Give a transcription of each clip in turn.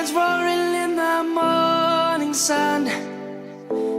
Lions roaring in the morning sun,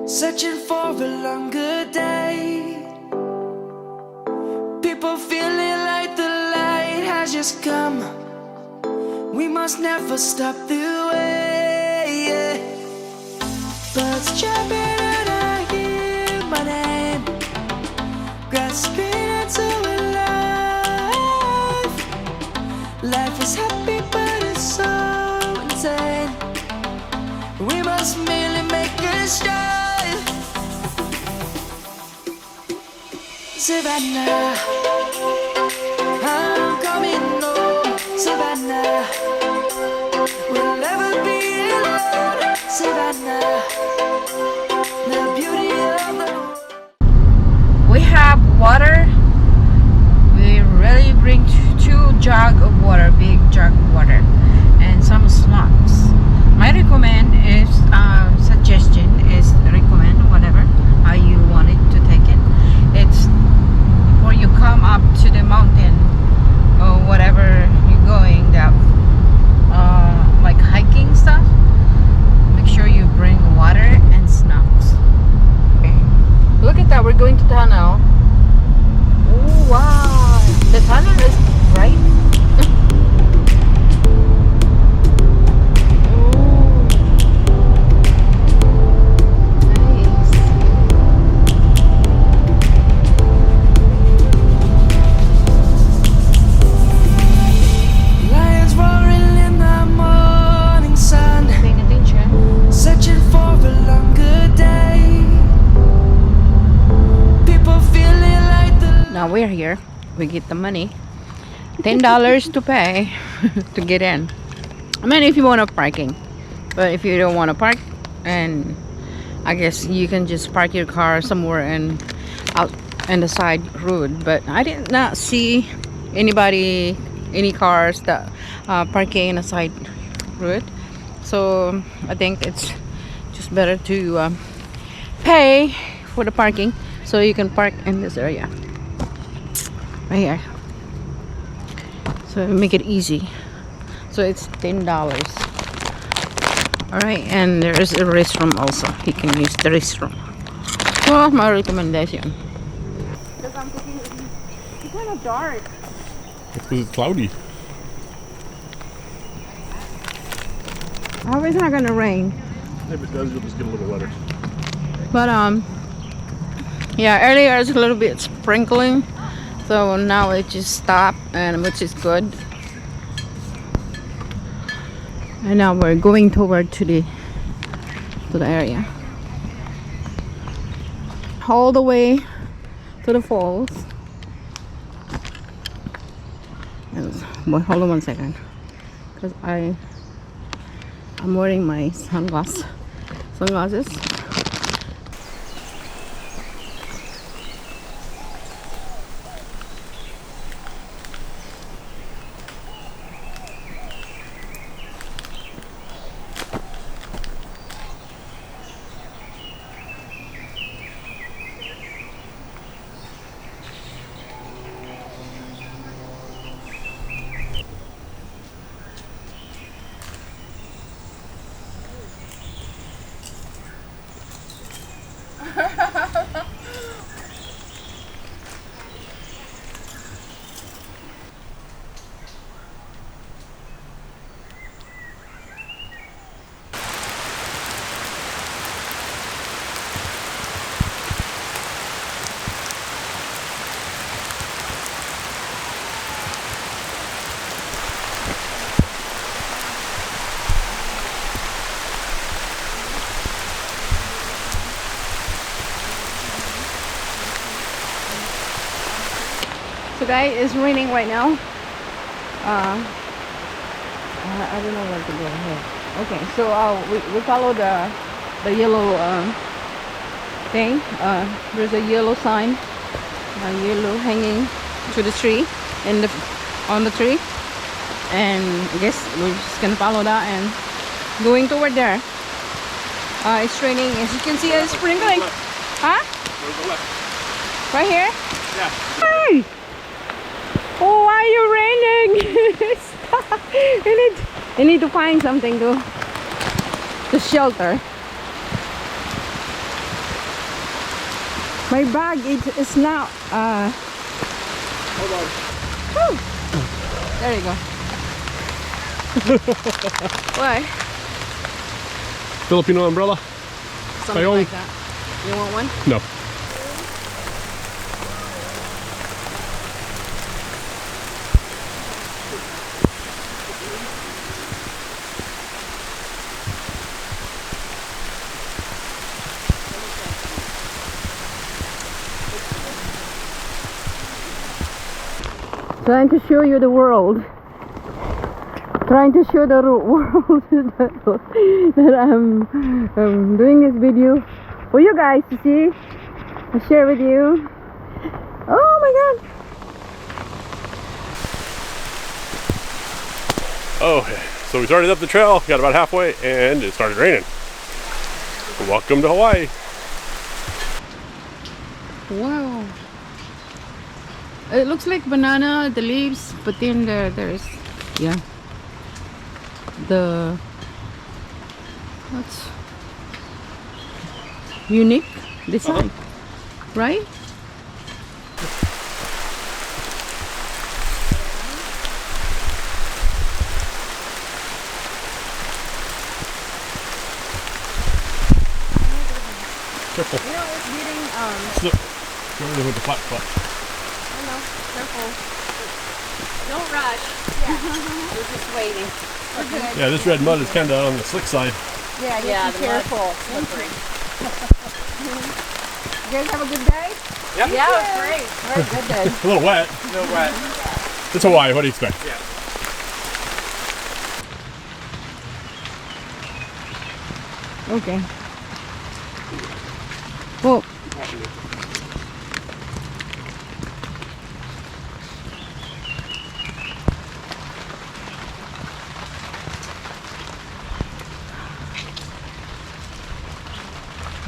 searching for a longer day. People feeling like the light has just come. We must never stop the way. Birds chirping and I hear my name, grasping into life. Life is happy but it's so insane. We must merely make a start. Savannah, I'm coming home. Savannah, we'll never be alone. Savannah, the beauty of the world. We have water. We really bring two jug of water, big jug of water, and some snacks. My suggestion is recommend whatever how you want it to take it. It's before you come up to the mountain or whatever you're going, that like hiking stuff. Make sure you bring water and snacks. Okay. Look at that, we're going to tunnel. Oh wow, the tunnel is bright. Now we're here, we get the money, $10 to pay to get in. I mean, if you want to parking, but if you don't want to park, and I guess you can just park your car somewhere and out in the side road. But I did not see any cars that parking in the side road, so I think it's just better to pay for the parking so you can park in this area right here, so make it easy. So it's $10. All right, and there is a restroom also. You can use the restroom. Well, my recommendation. Because I'm thinking it's kind of dark. It's because it's cloudy. I hope it's not gonna rain. If it does, you'll just get a little wetter. But yeah, earlier it was a little bit sprinkling. So now it just stopped, and which is good. And now we're going toward to the area, all the way to the falls. Well, hold on one second, because I'm wearing my sunglasses. So guys, it's raining right now. I don't know where to go here. Okay, so we follow the yellow thing. There's a yellow sign, yellow hanging to the tree, on the tree, and I guess we're just gonna follow that and going toward there. It's raining, as you can see. It's sprinkling. Huh? Right here? Yeah. Hey! Oh, why are you raining? Stop. You need to find something to shelter. My bag is now Hold on. whew. There you go. Why? Filipino umbrella? Something own. like that. You want one? No. Trying to show you the world. Trying to show the world that I'm doing this video for you guys to see. I share with you. Oh my god. Okay, so we started up the trail, got about halfway, and it started raining. Welcome to Hawaii. Wow. It looks like banana, the leaves, but then there's, yeah, the, what's unique design, right? Careful. You know, it's getting, Slip. Go over there with the flat spot. I know, careful. Don't rush. Yeah. We're just waiting. Okay. Yeah, this red mud is kind of on the slick side. Yeah, Yeah, be the mud's careful. slippery. You guys have a good day? Yeah. Yeah, it was great. Very good day. A little wet. No wet. It's Hawaii, what do you expect? Yeah. Okay. Well,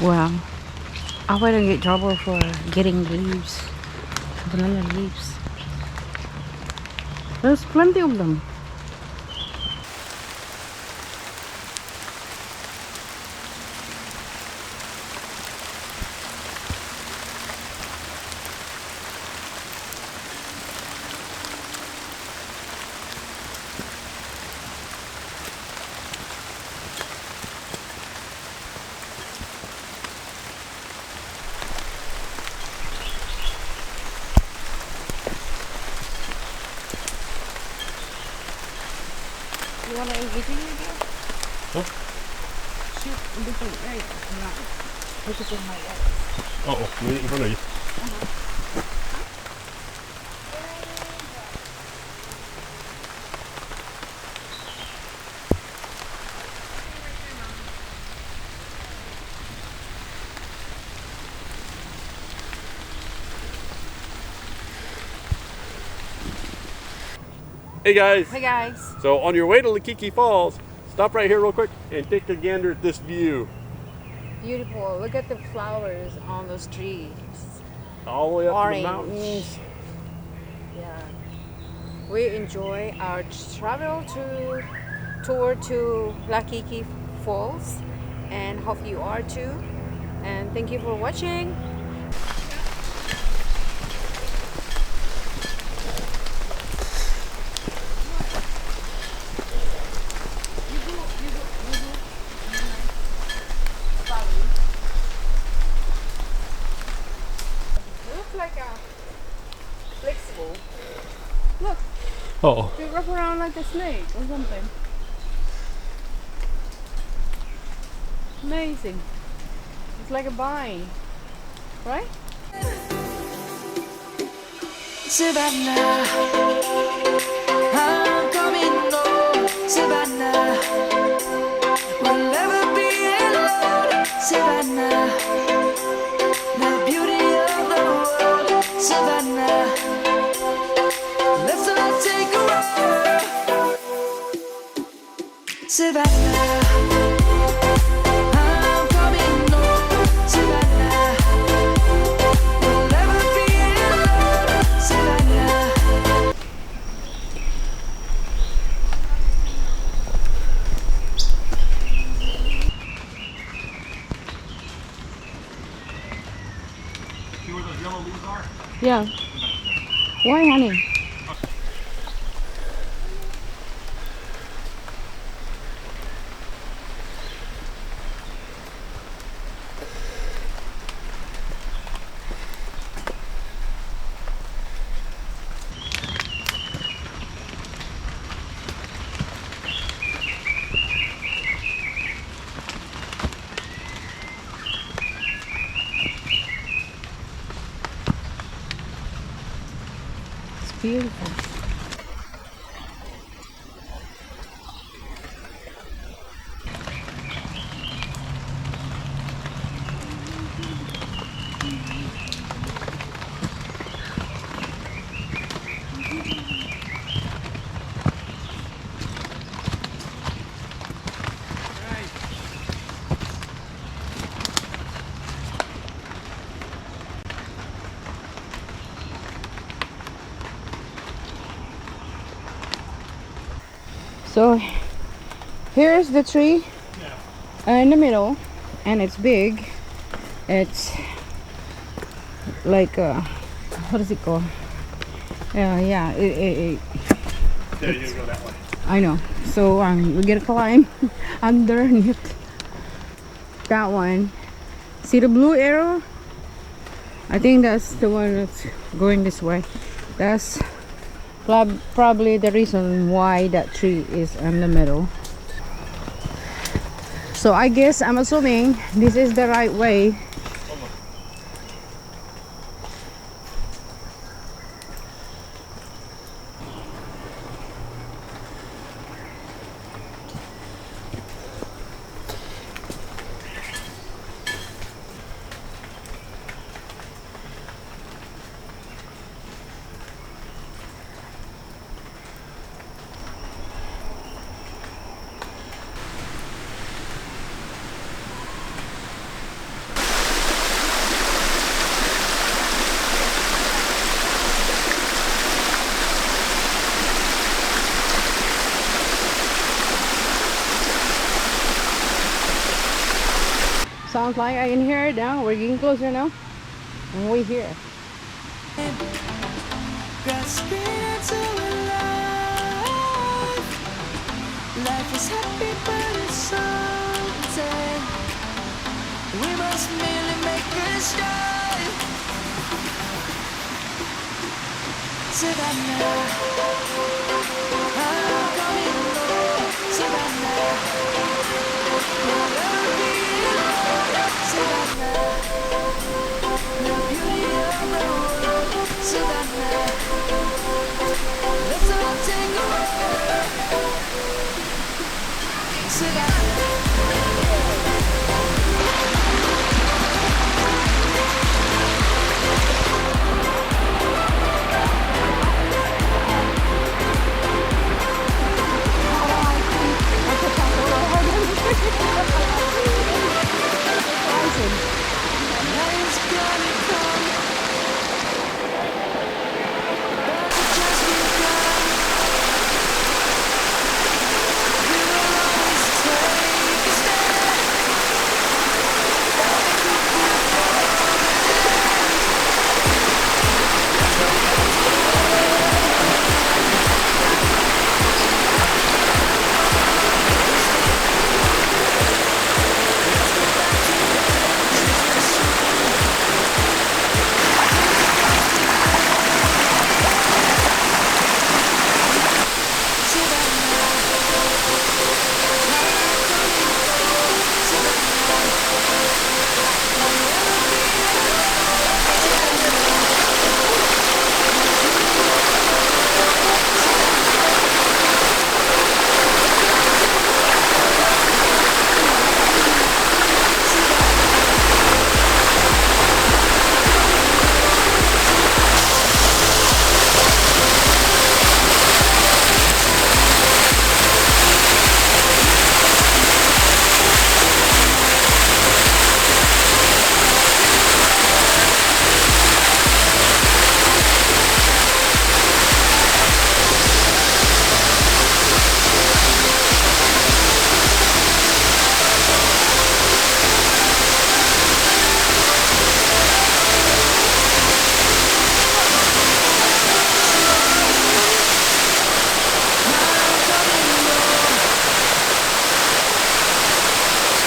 wow. I wouldn't get trouble for getting leaves, banana leaves. There's plenty of them. You want to engage in again? Huh? Shoot a different way. Not focus on my way. Uh-oh, right in front of you. Hey guys, Hey guys. so on your way to Likeke Falls, stop right here real quick and take a gander at this view. Beautiful. Look at the flowers on those trees. All the way up to Orange. the mountains. Yeah. We enjoy our travel tour to Likeke Falls, and hope you are too. And thank you for watching. It looks like a flexible. Look, Oh, they wrap around like a snake or something. Amazing. It's like a vine, right? Savannah, I'm coming home. Savannah, we'll never be alone. Savannah, the beauty of the world. Savannah, let's all take a ride. Savannah, I'm coming home. Savannah, we'll never be alone. Savannah. Yeah. Why, honey? It's beautiful. So here's the tree in the middle, and it's big. It's like what is it called? Yeah. Yeah, you gotta go that way. I know. So we gotta climb underneath that one. See the blue arrow? I think that's the one that's going this way. That's probably the reason why that tree is in the middle. So I guess I'm assuming this is the right way. Sounds like I can hear it now. We're getting closer now. And we're here. Grasping into life. Life is happy, but it's so sad. We must merely make a start. Savannah, I'm coming home. Savannah, we'll never be alone. Savannah, the beauty of the world. Savannah, let's all take a walk. Savannah. Nights gonna come, but it just begun. We'll always take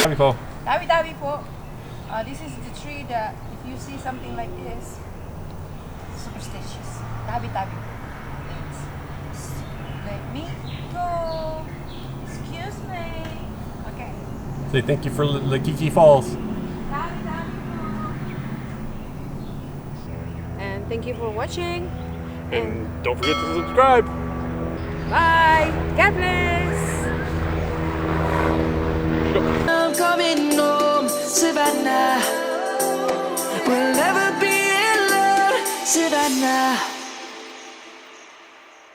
Tabi po. Tabi-tabi po. This is the tree that if you see something like this, superstitious. Tabi-tabi. Let me go. Excuse me. Okay. Say thank you for Likeke Falls. And thank you for watching. And don't forget to subscribe. Bye. God bless. I'm coming home, Savannah.